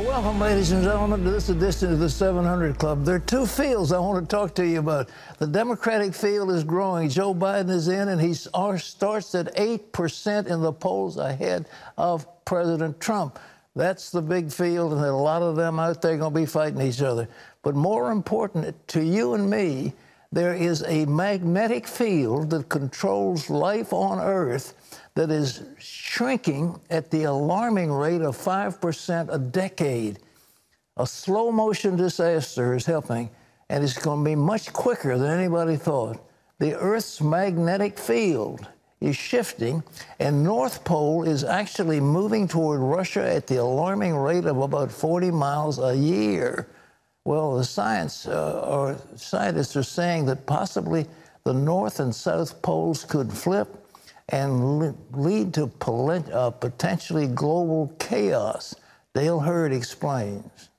Welcome, ladies and gentlemen, to this edition of the 700 Club. There are two fields I want to talk to you about. The Democratic field is growing. Joe Biden is in, and he starts at 8% in the polls ahead of President Trump. That's the big field, and there are a lot of them out there going to be fighting each other. But more important to you and me, there is a magnetic field that controls life on Earth that is shrinking at the alarming rate of 5% a decade. A slow-motion disaster is happening, and it's going to be much quicker than anybody thought. The Earth's magnetic field is shifting, and North Pole is actually moving toward Russia at the alarming rate of about 40 miles a year. Well, the scientists are saying that possibly the North and South poles could flip and lead to potentially global chaos. Dale Hurd explains.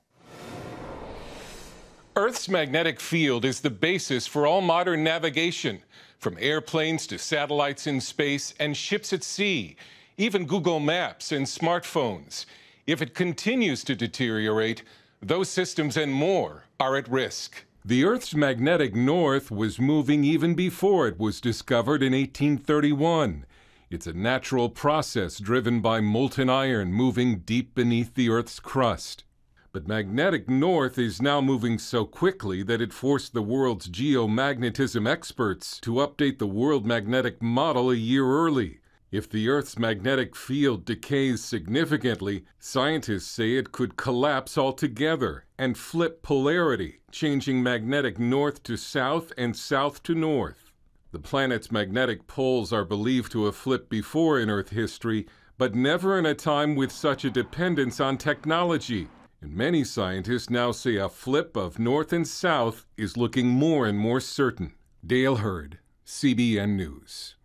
Earth's magnetic field is the basis for all modern navigation, from airplanes to satellites in space and ships at sea, even Google Maps and smartphones. If it continues to deteriorate, those systems and more are at risk. The Earth's magnetic north was moving even before it was discovered in 1831. It's a natural process driven by molten iron moving deep beneath the Earth's crust. But magnetic north is now moving so quickly that it forced the world's geomagnetism experts to update the world magnetic model a year early. If the Earth's magnetic field decays significantly, scientists say it could collapse altogether and flip polarity, changing magnetic north to south and south to north. The planet's magnetic poles are believed to have flipped before in Earth history, but never in a time with such a dependence on technology. And many scientists now say a flip of north and south is looking more and more certain. Dale Hurd, CBN News.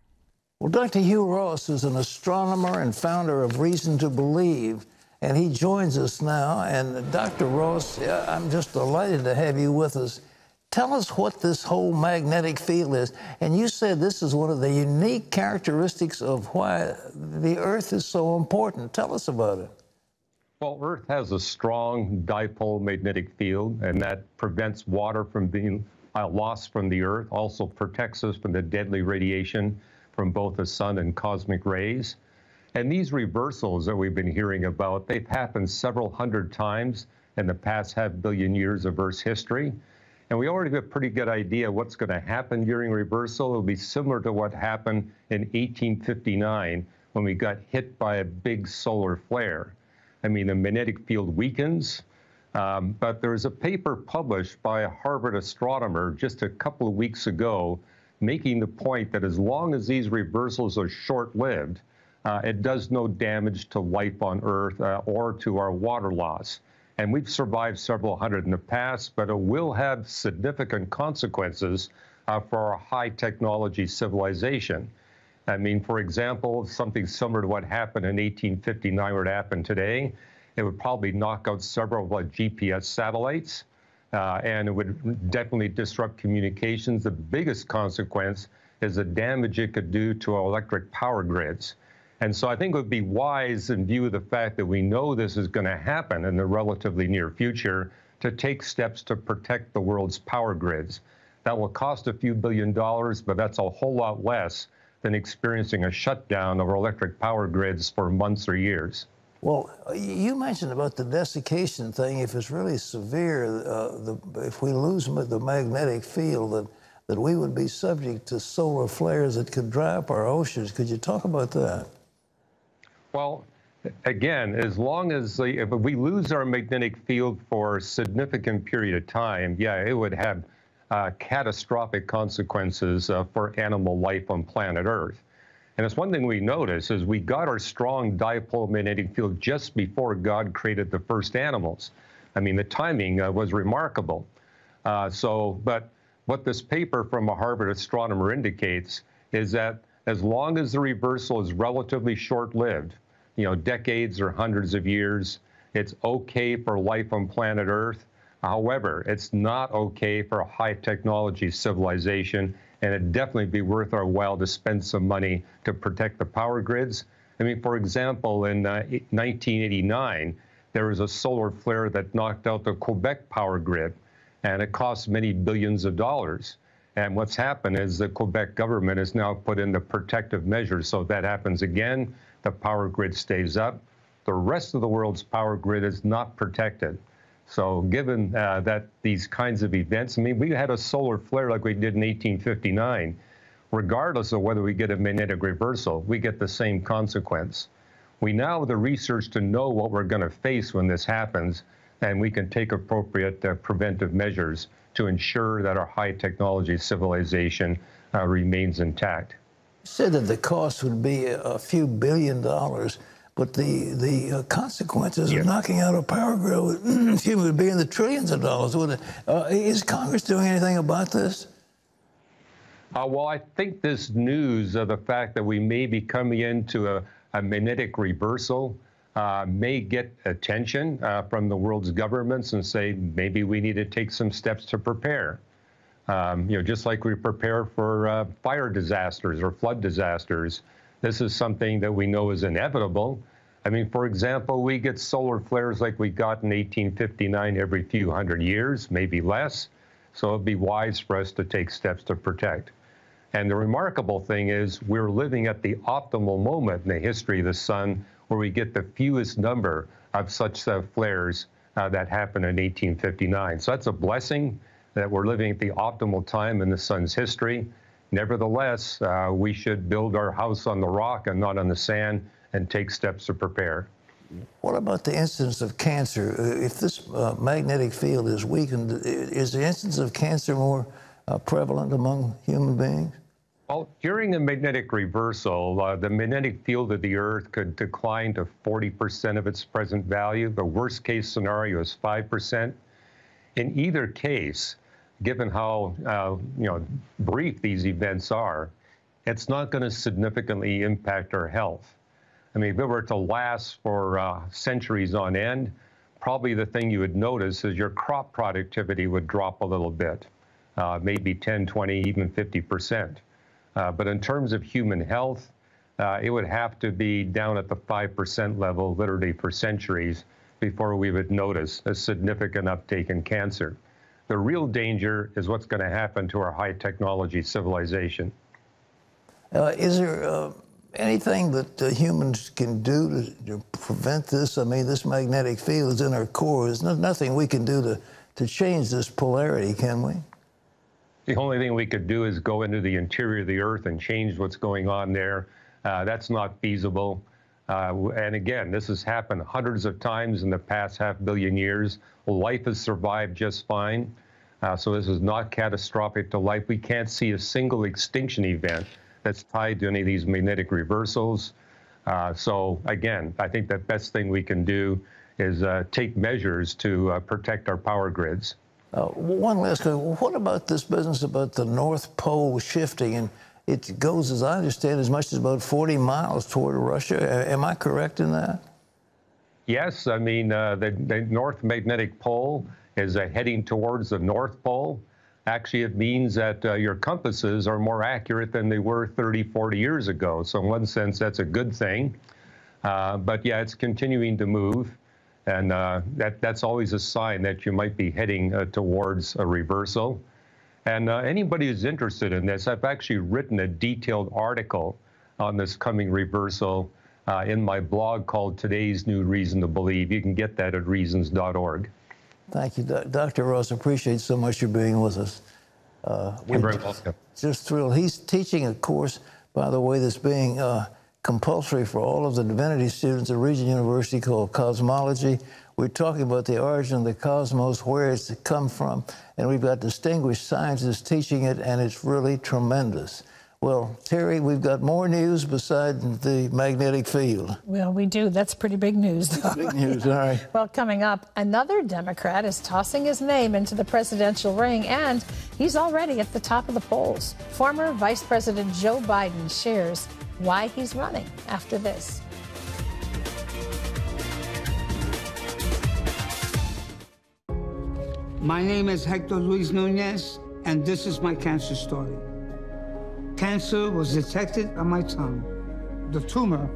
Well, Dr. Hugh Ross is an astronomer and founder of Reason to Believe, and he joins us now. And Dr. Ross, I'm just delighted to have you with us. Tell us what this whole magnetic field is. And you said this is one of the unique characteristics of why the Earth is so important. Tell us about it. Well, Earth has a strong dipole magnetic field, and that prevents water from being lost from the Earth, also protects us from the deadly radiation from both the sun and cosmic rays. And these reversals that we've been hearing about, they've happened several hundred times in the past half-billion years of Earth's history. And we already have a pretty good idea what's going to happen during reversal. It'll be similar to what happened in 1859 when we got hit by a big solar flare. I mean, the magnetic field weakens, but there's a paper published by a Harvard astronomer just a couple of weeks ago making the point that as long as these reversals are short-lived, it does no damage to life on Earth or to our water loss. And we've survived several hundred in the past, but it will have significant consequences for our high-technology civilization. I mean, for example, something similar to what happened in 1859 were to happen today, it would probably knock out several GPS satellites. And it would definitely disrupt communications. The biggest consequence is the damage it could do to our electric power grids. And so I think it would be wise, in view of the fact that we know this is going to happen in the relatively near future, to take steps to protect the world's power grids. That will cost a few $billion, but that's a whole lot less than experiencing a shutdown of our electric power grids for months or years. Well, you mentioned about the desiccation thing. If it's really severe, if we lose the magnetic field, that we would be subject to solar flares that could dry up our oceans. Could you talk about that? Well, again, as long as if we lose our magnetic field for a significant period of time, yeah, it would have catastrophic consequences for animal life on planet Earth. And it's one thing we notice is we got our strong dipole magnetic field just before God created the first animals. I mean, the timing was remarkable. But what this paper from a Harvard astronomer indicates is that as long as the reversal is relatively short-lived, decades or hundreds of years, it's okay for life on planet Earth. However, it's not okay for a high-technology civilization, and it'd definitely be worth our while to spend some money to protect the power grids. I mean, for example, in 1989, there was a solar flare that knocked out the Quebec power grid, and it cost many billions of dollars. And what's happened is the Quebec government has now put in the protective measures. So if that happens again, the power grid stays up. The rest of the world's power grid is not protected. So given that these kinds of events, I mean, we had a solar flare like we did in 1859. Regardless of whether we get a magnetic reversal, we get the same consequence. We now have the research to know what we're going to face when this happens, and we can take appropriate preventive measures to ensure that our high technology civilization remains intact. You said that the cost would be a few $billion, but the consequences of knocking out a power grid would be in the trillions of dollars. Is Congress doing anything about this? Well, I think this news of the fact that we may be coming into a magnetic reversal may get attention from the world's governments and say maybe we need to take some steps to prepare. Just like we prepare for fire disasters or flood disasters, this is something that we know is inevitable. I mean, for example, we get solar flares like we got in 1859 every few hundred years, maybe less. So it'd be wise for us to take steps to protect. And the remarkable thing is we're living at the optimal moment in the history of the sun where we get the fewest number of such flares that happened in 1859. So that's a blessing that we're living at the optimal time in the sun's history. Nevertheless, we should build our house on the rock and not on the sand and take steps to prepare. What about the incidence of cancer? If this magnetic field is weakened, is the incidence of cancer more prevalent among human beings? Well, during a magnetic reversal, the magnetic field of the Earth could decline to 40% of its present value. The worst case scenario is 5%. In either case, given how brief these events are, it's not going to significantly impact our health. I mean, if it were to last for centuries on end, probably the thing you would notice is your crop productivity would drop a little bit, maybe 10, 20, even 50%. But in terms of human health, it would have to be down at the 5% level literally for centuries before we would notice a significant uptake in cancer. The real danger is what's going to happen to our high technology civilization. Is there anything that humans can do to prevent this? I mean, this magnetic field is in our core. There's nothing we can do to change this polarity, can we? The only thing we could do is go into the interior of the Earth and change what's going on there. That's not feasible. And again, this has happened hundreds of times in the past 500 million years. Life has survived just fine. So this is not catastrophic to life. We can't see a single extinction event that's tied to any of these magnetic reversals. So again, I think the best thing we can do is take measures to protect our power grids. One last question. What about this business about the North Pole shifting? And it goes, as I understand, as much as about 40 miles toward Russia. Am I correct in that? Yes. I mean, the North Magnetic Pole is heading towards the North Pole. Actually, it means that your compasses are more accurate than they were 30, 40 years ago. So in one sense, that's a good thing. But yeah, it's continuing to move. And that's always a sign that you might be heading towards a reversal. And anybody who's interested in this, I've actually written a detailed article on this coming reversal in my blog called Today's New Reason to Believe. You can get that at reasons.org. Thank you, Dr. Ross. Appreciate so much you being with us. You're very welcome. Just thrilled. He's teaching a course, by the way, that's being compulsory for all of the divinity students at Regent University called Cosmology. We're talking about the origin of the cosmos, where it's come from, and we've got distinguished scientists teaching it, and it's really tremendous. Well, Terry, we've got more news besides the magnetic field. Well, we do. That's pretty big news, though. Big news, all right. Well, coming up, another Democrat is tossing his name into the presidential ring, and he's already at the top of the polls. Former Vice President Joe Biden shares why he's running after this. My name is Hector Luis Nunez, and this is my cancer story. Cancer was detected on my tongue. The tumor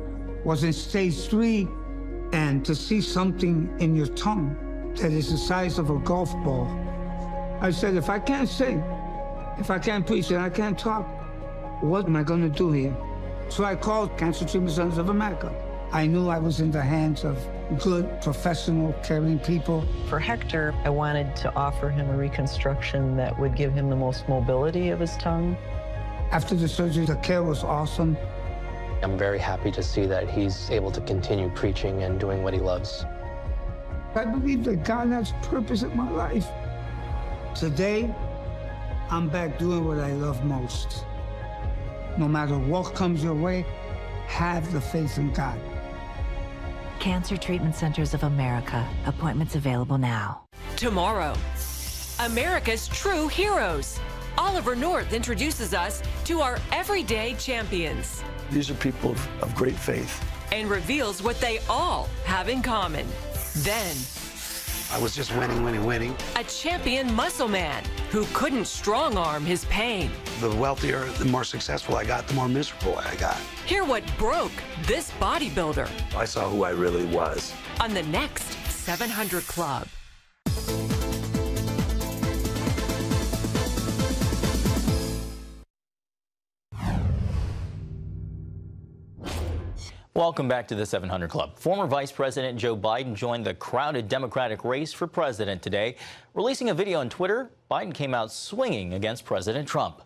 was in stage 3 And to see something in your tongue that is the size of a golf ball, I said, if I can't sing, if I can't preach and I can't talk, what am I going to do here? So I called Cancer Treatment Centers of America. I knew I was in the hands of good, professional, caring people. For Hector, I wanted to offer him a reconstruction that would give him the most mobility of his tongue. After the surgery, the care was awesome. I'm very happy to see that he's able to continue preaching and doing what he loves. I believe that God has purpose in my life. Today, I'm back doing what I love most. No matter what comes your way, have the faith in God. Cancer Treatment Centers of America. Appointments available now. Tomorrow, America's true heroes. Oliver North introduces us to our everyday champions. These are people of great faith. And reveals what they all have in common. Then, I was just winning. a champion muscle man who couldn't strong-arm his pain. The wealthier, the more successful I got, the more miserable I got. Hear what broke this bodybuilder I saw who I really was. on the next 700 Club. Welcome back to the 700 Club. Former Vice President Joe Biden joined the crowded Democratic race for president today. Releasing a video on Twitter, Biden came out swinging against President Trump.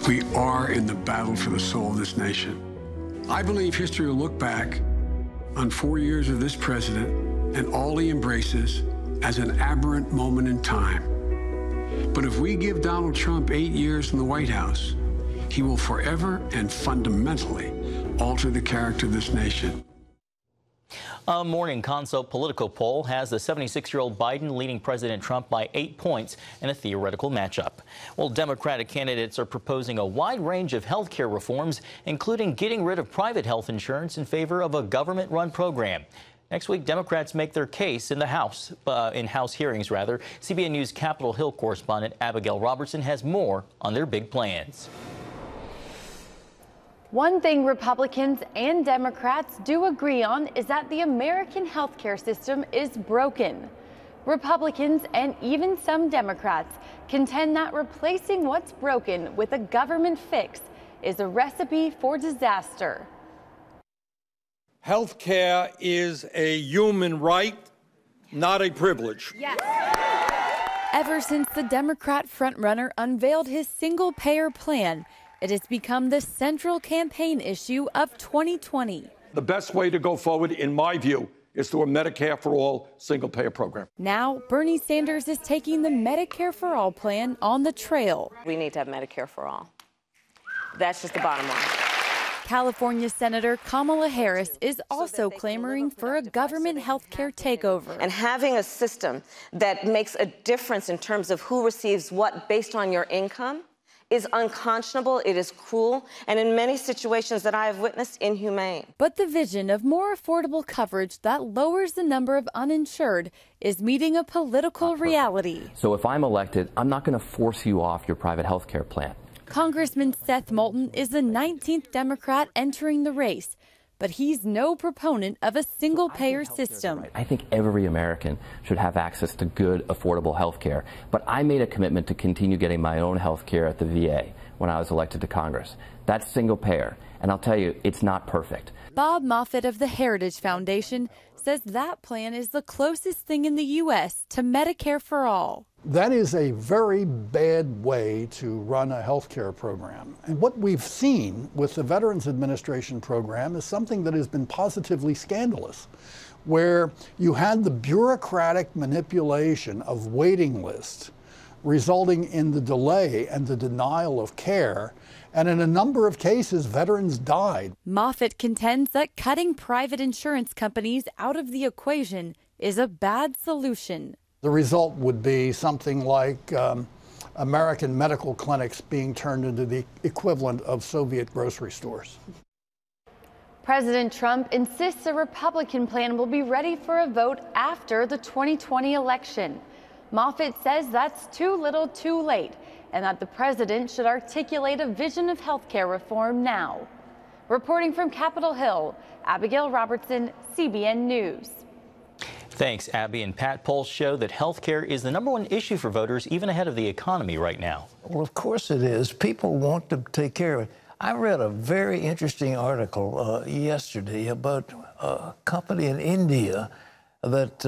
We are in the battle for the soul of this nation. I believe history will look back on 4 years of this president and all he embraces as an aberrant moment in time. But if we give Donald Trump 8 years in the White House, he will forever and fundamentally alter the character of this nation. A Morning Consult Politico poll has the 76-year-old Biden leading President Trump by 8 points in a theoretical matchup. Well, Democratic candidates are proposing a wide range of health care reforms, including getting rid of private health insurance in favor of a government-run program. Next week, Democrats make their case in the House, House hearings, rather. CBN News Capitol Hill correspondent Abigail Robertson has more on their big plans. One thing Republicans and Democrats do agree on is that the American healthcare system is broken. Republicans and even some Democrats contend that replacing what's broken with a government fix is a recipe for disaster. Healthcare is a human right, not a privilege. Yes. Ever since the Democrat frontrunner unveiled his single-payer plan, it has become the central campaign issue of 2020. The best way to go forward, in my view, is through a Medicare for All single-payer program. Now, Bernie Sanders is taking the Medicare for All plan on the trail. We need to have Medicare for all. That's just the bottom line. California Senator Kamala Harris is also clamoring for a government health care takeover. And having a system that makes a difference in terms of who receives what based on your income is unconscionable, it is cruel, and in many situations that I have witnessed, inhumane. But the vision of more affordable coverage that lowers the number of uninsured is meeting a political reality. So if I'm elected, I'm not going to force you off your private health care plan. Congressman Seth Moulton is the 19th Democrat entering the race, but he's no proponent of a single-payer system. I think every American should have access to good, affordable health care. But I made a commitment to continue getting my own health care at the VA when I was elected to Congress. That's single-payer, and I'll tell you, it's not perfect. Bob Moffett of the Heritage Foundation says that plan is the closest thing in the U.S. to Medicare for All. That is a very bad way to run a health care program. And what we've seen with the Veterans Administration program is something that has been positively scandalous, where you had the bureaucratic manipulation of waiting lists resulting in the delay and the denial of care. And in a number of cases, veterans died. Moffett contends that cutting private insurance companies out of the equation is a bad solution. The result would be something like American medical clinics being turned into the equivalent of Soviet grocery stores. President Trump insists a Republican plan will be ready for a vote after the 2020 election. Moffett says that's too little too late, and that the president should articulate a vision of health care reform now. Reporting from Capitol Hill, Abigail Robertson, CBN News. Thanks, Abby. And Pat, polls show that health care is the #1 issue for voters, even ahead of the economy right now. Well, of course it is. People want to take care of it. I read a very interesting article yesterday about a company in India that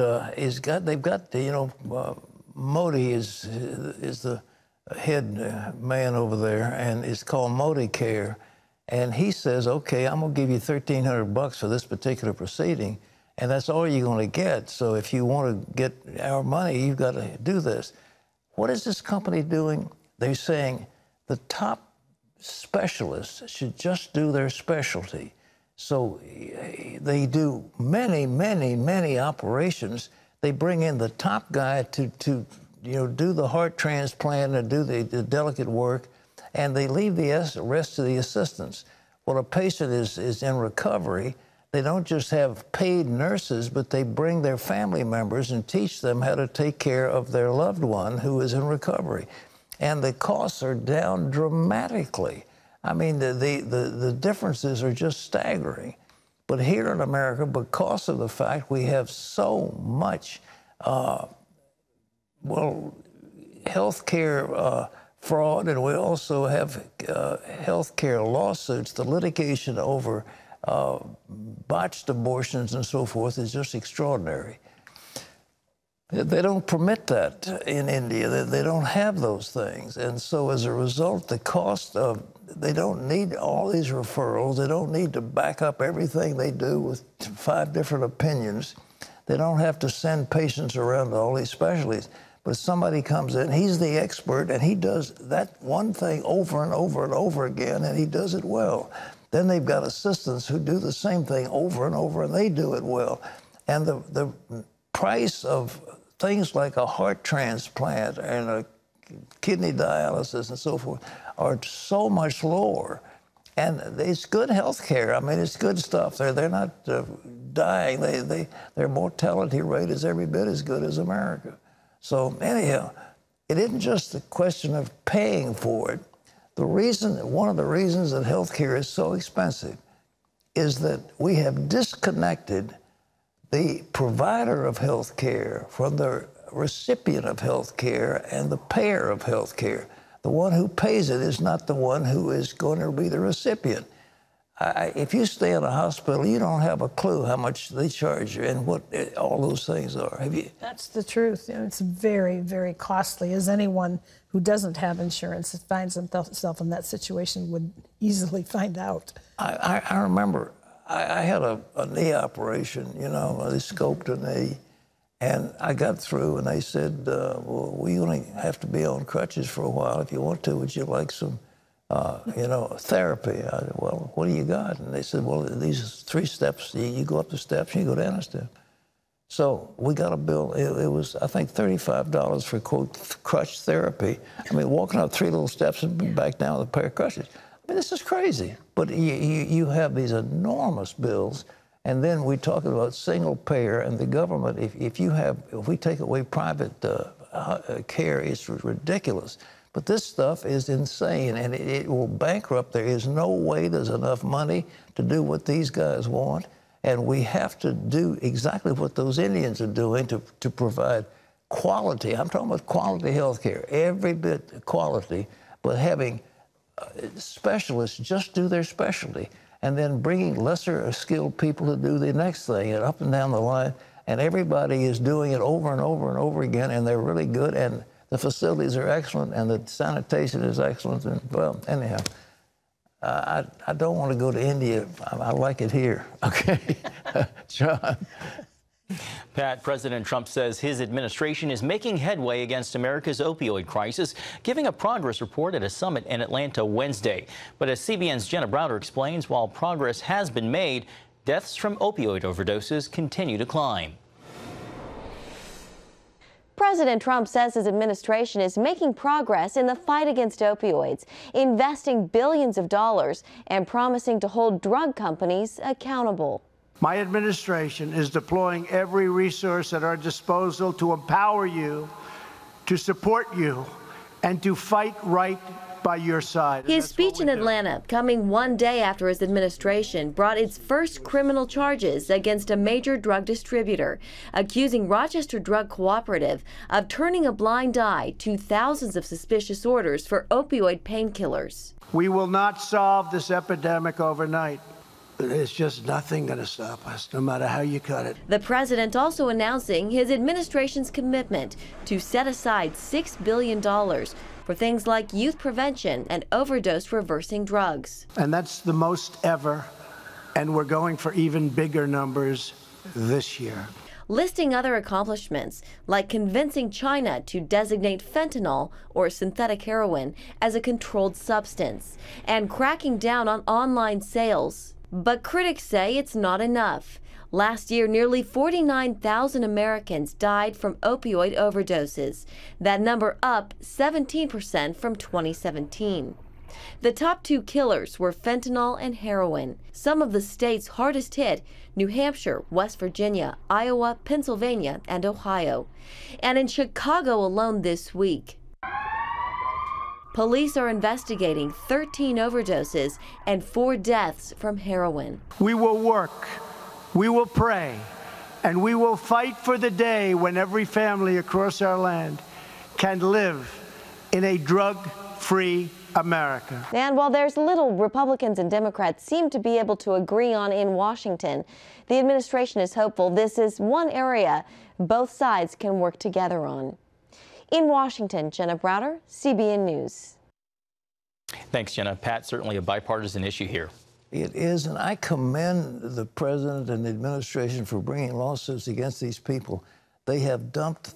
they've got, Modi is the head man over there, and it's called Modicare. And he says, okay, I'm going to give you $1,300 for this particular proceeding, and that's all you're going to get. So if you want to get our money, you've got to do this. What is this company doing? They're saying the top specialists should just do their specialty. So they do many operations. They bring in the top guy to do the heart transplant and do the delicate work, and they leave the rest of the assistants. Well, a patient is in recovery. They don't just have paid nurses, but they bring their family members and teach them how to take care of their loved one who is in recovery. And the costs are down dramatically. I mean, the differences are just staggering. But here in America, because of the fact we have so much, health care fraud, and we also have health care lawsuits, the litigation over botched abortions and so forth is just extraordinary. They don't permit that in India. They don't have those things. And so as a result, the cost of, they don't need all these referrals. They don't need to back up everything they do with 5 different opinions. They don't have to send patients around to all these specialties. But somebody comes in, he's the expert, and he does that one thing over and over and over again, and he does it well. Then they've got assistants who do the same thing over and over, and they do it well. And the price of things like a heart transplant and a kidney dialysis and so forth are so much lower. And it's good health care. I mean, it's good stuff. They're not dying. Their mortality rate is every bit as good as America. So anyhow, it isn't just a question of paying for it. One of the reasons that health care is so expensive is that we have disconnected the provider of health care from the recipient of health care and the payer of health care. The one who pays it is not the one who is going to be the recipient. If you stay in a hospital, you don't have a clue how much they charge you and what all those things are. Have you? That's the truth. It's very, very costly, as anyone who doesn't have insurance that finds himself in that situation would easily find out. I remember I had a knee operation, they scoped a knee, and I got through, and they said, well, we only have to be on crutches for a while. If you want to, would you like some therapy? I said, well, what do you got? And they said, well, these 3 steps. You go up the steps, and you go down a step. So we got a bill. It was, I think, $35 for, quote, crutch therapy. I mean, walking up 3 little steps and back down with a pair of crutches. I mean, this is crazy. But you have these enormous bills, and then we talk about single payer and the government. If we take away private care, it's ridiculous. But this stuff is insane, and it will bankrupt. There is no way there's enough money to do what these guys want, and we have to do exactly what those Indians are doing to provide quality. I'm talking about quality health care, every bit quality, but having specialists just do their specialty, and then bringing lesser skilled people to do the next thing, and up and down the line, and everybody is doing it over and over and over again, and they're really good, and the facilities are excellent, and the sanitation is excellent. And, well, anyhow, I don't want to go to India. I like it here. Okay, John. Pat, President Trump says his administration is making headway against America's opioid crisis, giving a progress report at a summit in Atlanta Wednesday. But as CBN's Jenna Browder explains, while progress has been made, deaths from opioid overdoses continue to climb. President Trump says his administration is making progress in the fight against opioids, investing billions of dollars and promising to hold drug companies accountable. My administration is deploying every resource at our disposal to empower you, to support you, and to fight right by your side. His speech in Atlanta, coming one day after his administration brought its first criminal charges against a major drug distributor, accusing Rochester Drug Cooperative of turning a blind eye to thousands of suspicious orders for opioid painkillers. We will not solve this epidemic overnight. There's just nothing going to stop us, no matter how you cut it. The president also announcing his administration's commitment to set aside $6 billion for things like youth prevention and overdose reversing drugs. And that's the most ever, and we're going for even bigger numbers this year. Listing other accomplishments, like convincing China to designate fentanyl, or synthetic heroin, as a controlled substance, and cracking down on online sales. But critics say it's not enough. Last year, nearly 49,000 Americans died from opioid overdoses. That number up 17% from 2017. The top two killers were fentanyl and heroin. Some of the states hardest hit: New Hampshire, West Virginia, Iowa, Pennsylvania, and Ohio. And in Chicago alone this week, police are investigating 13 overdoses and 4 deaths from heroin. We will work, we will pray, and we will fight for the day when every family across our land can live in a drug-free America. And while there's little Republicans and Democrats seem to be able to agree on in Washington, the administration is hopeful this is one area both sides can work together on. In Washington, Jenna Browder, CBN News. Thanks, Jenna. Pat, certainly a bipartisan issue here. It is, and I commend the president and the administration for bringing lawsuits against these people. They have dumped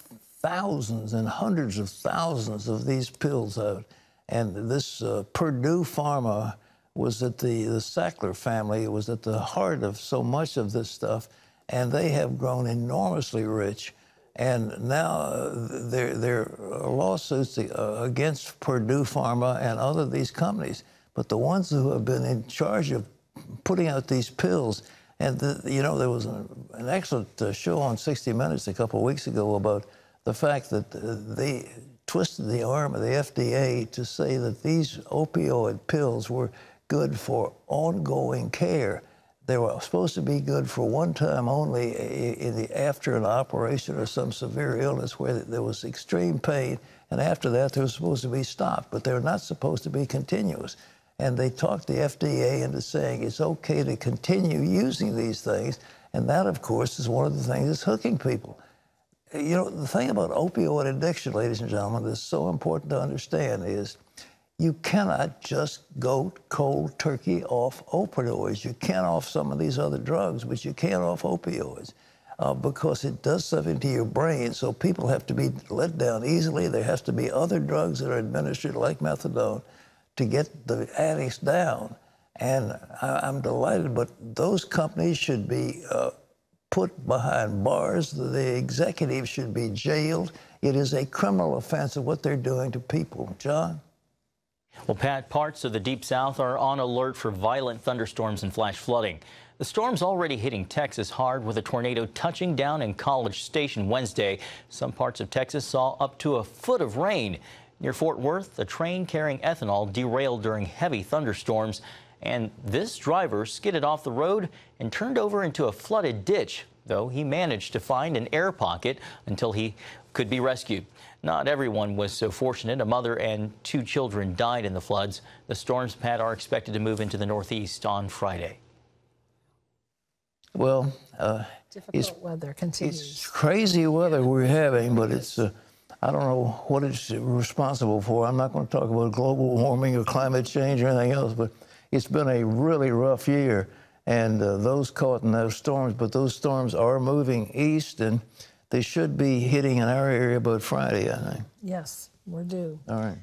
thousands and hundreds of thousands of these pills out. And this Purdue Pharma was at the Sackler family. It was at the heart of so much of this stuff, and they have grown enormously rich. And now there are lawsuits against Purdue Pharma and other these companies. But the ones who have been in charge of putting out these pills, and you know, there was an excellent show on 60 Minutes a couple of weeks ago about the fact that they twisted the arm of the FDA to say that these opioid pills were good for ongoing care. They were supposed to be good for one time only after an operation or some severe illness where there was extreme pain, and after that they were supposed to be stopped, but they're not supposed to be continuous. And they talked the FDA into saying it's okay to continue using these things, and that, of course, is one of the things that's hooking people. You know, the thing about opioid addiction, ladies and gentlemen, that's so important to understand is you cannot just go cold turkey off opioids. You can off some of these other drugs, but you can't off opioids because it does something to your brain. So people have to be let down easily. There has to be other drugs that are administered, like methadone, to get the addicts down. And I'm delighted, but those companies should be put behind bars. The executives should be jailed. It is a criminal offense of what they're doing to people. John? Well, Pat, parts of the Deep South are on alert for violent thunderstorms and flash flooding. The storm's already hitting Texas hard, with a tornado touching down in College Station Wednesday. Some parts of Texas saw up to a foot of rain. Near Fort Worth, a train carrying ethanol derailed during heavy thunderstorms, and this driver skidded off the road and turned over into a flooded ditch, though he managed to find an air pocket until he could be rescued. Not everyone was so fortunate. A mother and 2 children died in the floods. The storms, Pat, are expected to move into the Northeast on Friday. Well, difficult weather continues. It's crazy weather we're having, but it's I don't know what it's responsible for. I'm not going to talk about global warming or climate change or anything else, but it's been a really rough year, and those caught in those storms, but those storms are moving east, and they should be hitting in our area about Friday, I think. Yes, we're due. All right.